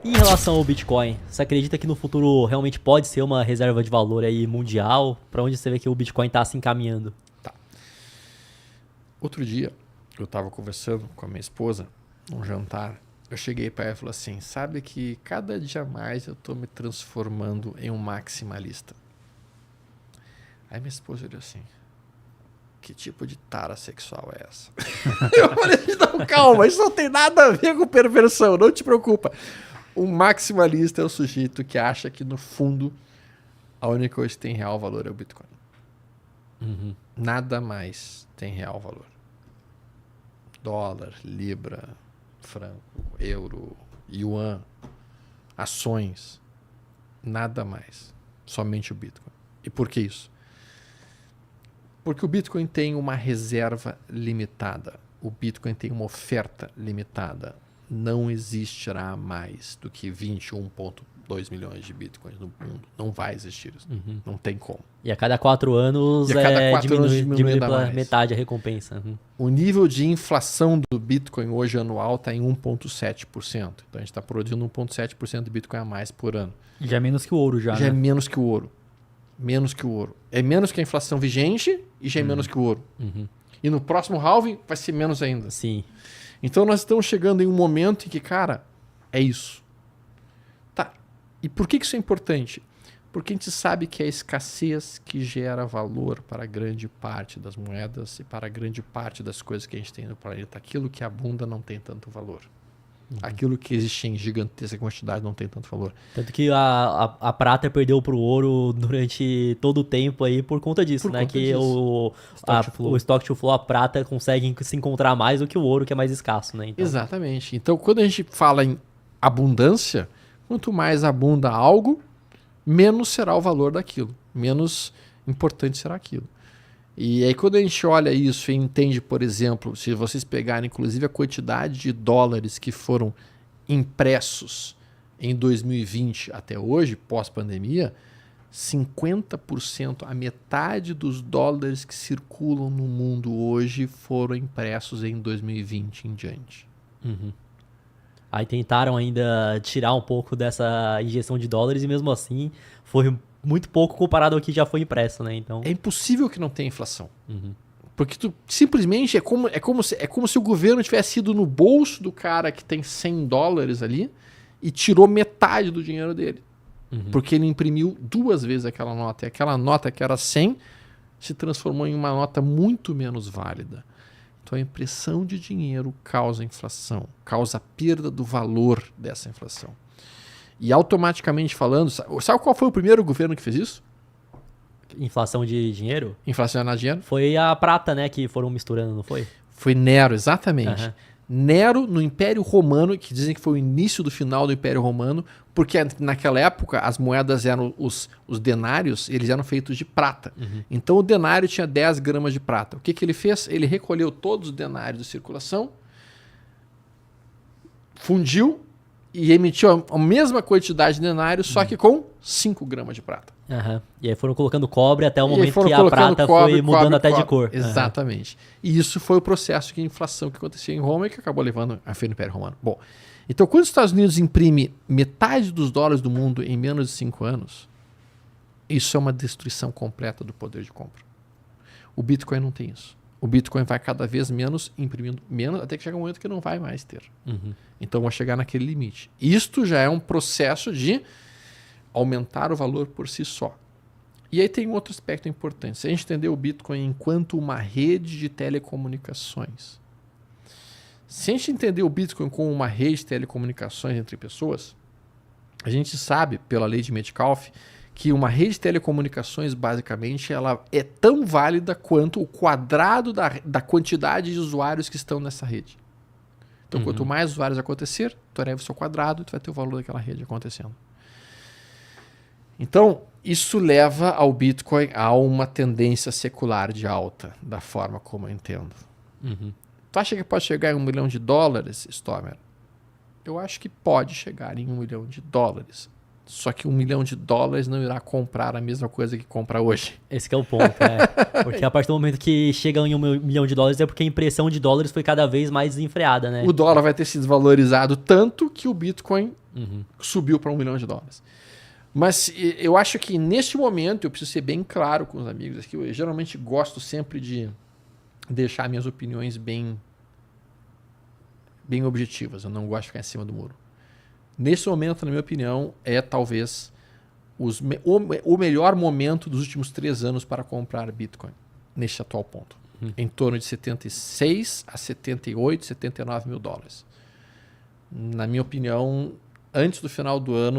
E em relação ao Bitcoin, você acredita que no futuro realmente pode ser uma reserva de valor aí mundial? Para onde você vê que o Bitcoin está se encaminhando? Tá. Outro dia, eu estava conversando com a minha esposa num jantar. Eu cheguei para ela e falei assim, sabe que cada dia mais eu estou me transformando em um maximalista. Aí minha esposa olhou assim, que tipo de tara sexual é essa? Eu falei, não, calma, isso não tem nada a ver com perversão, não te preocupa. Um maximalista é o sujeito que acha que no fundo a única coisa que tem real valor é o Bitcoin. Uhum. Nada mais tem real valor. Dólar, libra, franco, euro, yuan, ações, nada mais. Somente o Bitcoin. E por que isso? Porque o Bitcoin tem uma reserva limitada. O Bitcoin tem uma oferta limitada. Não existirá mais do que 21,2 milhões de Bitcoins no mundo. Não vai existir isso. Uhum. Não tem como. E a cada 4 anos, E a cada 4 anos diminui ainda pela mais. metade a recompensa. Uhum. O nível de inflação do Bitcoin hoje anual está em 1,7%. Então a gente está produzindo 1,7% de Bitcoin a mais por ano. Já é menos que o ouro já, Já é né? menos que o ouro. Menos que o ouro. É menos que a inflação vigente e já é menos que o ouro. Uhum. E no próximo halving vai ser menos ainda. Sim. Então nós estamos chegando em um momento em que, cara, é isso. Tá. E por que isso é importante? Porque a gente sabe que é a escassez que gera valor para grande parte das moedas e para grande parte das coisas que a gente tem no planeta. Aquilo que abunda não tem tanto valor. Aquilo que existe em gigantesca quantidade não tem tanto valor. Tanto que a prata perdeu pro ouro durante todo o tempo aí por conta disso, Por né? conta Que disso. o stock to flow, a prata, consegue se encontrar mais do que o ouro, que é mais escasso, né? Então, Exatamente. Então, quando a gente fala em abundância, quanto mais abunda algo, menos será o valor daquilo. Menos importante será aquilo. E aí, quando a gente olha isso e entende, por exemplo, se vocês pegarem inclusive a quantidade de dólares que foram impressos em 2020 até hoje, pós-pandemia, 50%, a metade dos dólares que circulam no mundo hoje foram impressos em 2020 em diante. uhum. Aí tentaram ainda tirar um pouco dessa injeção de dólares e mesmo assim foi muito pouco comparado ao que já foi impresso, né? Então, É impossível que não tenha inflação. uhum. Porque tu simplesmente é como se o governo tivesse ido no bolso do cara que tem 100 dólares ali e tirou metade do dinheiro dele. Uhum. Porque ele imprimiu 2 vezes aquela nota. E aquela nota que era 100 se transformou em uma nota muito menos válida. Então a impressão de dinheiro causa inflação, causa a perda do valor dessa inflação. E automaticamente falando, sabe qual foi o primeiro governo que fez isso? Inflação de dinheiro Inflacionar dinheiro? foi a prata, né? Que foram misturando, não foi? Foi Nero, exatamente. Aham. Nero, no Império Romano, que dizem que foi o início do final do Império Romano, porque naquela época as moedas eram, os denários, eles eram feitos de prata. Uhum. Então o denário tinha 10 gramas de prata. O que ele fez? Ele recolheu todos os denários de circulação, fundiu e emitiu a mesma quantidade de denários, só que com 5 gramas de prata. Aham. E aí foram colocando cobre até o E aí momento foram que a colocando prata cobre, foi mudando cobre, até de cobre. cor. Aham. Exatamente. E isso foi o processo de inflação que acontecia em Roma e que acabou levando a fim do Império Romano. Bom, então quando os Estados Unidos imprime metade dos dólares do mundo em menos de 5 anos, isso é uma destruição completa do poder de compra. O Bitcoin não tem isso. O Bitcoin vai cada vez menos, imprimindo menos, até que chega um momento que não vai mais ter. Uhum. Então vai chegar naquele limite. Isto já é um processo de aumentar o valor por si só. E aí tem um outro aspecto importante. Se a gente entender o Bitcoin enquanto uma rede de telecomunicações, se a gente entender o Bitcoin como uma rede de telecomunicações entre pessoas, a gente sabe, pela lei de Metcalfe, que uma rede de telecomunicações, basicamente, ela é tão válida quanto o quadrado da quantidade de usuários que estão nessa rede. Então, quanto mais usuários acontecer, tu eleva o seu quadrado e tu vai ter o valor daquela rede acontecendo. Então, isso leva ao Bitcoin a uma tendência secular de alta, da forma como eu entendo. Uhum. Tu acha que pode chegar em $1 milhão, Stormer? Eu acho que pode chegar em $1 milhão. Só que $1 milhão não irá comprar a mesma coisa que compra hoje. Esse que é o ponto, Porque a partir do momento que chega em $1 milhão é porque a impressão de dólares foi cada vez mais desenfreada, né? O dólar vai ter se desvalorizado tanto que o Bitcoin subiu para $1 milhão. Mas eu acho que neste momento, eu preciso ser bem claro com os amigos aqui, eu geralmente gosto sempre de deixar minhas opiniões bem objetivas, eu não gosto de ficar em cima do muro. Nesse momento, na minha opinião, é talvez o melhor momento dos últimos 3 anos para comprar Bitcoin, neste atual ponto. Em torno de 76 a 78, 79 mil dólares. Na minha opinião, antes do final do ano,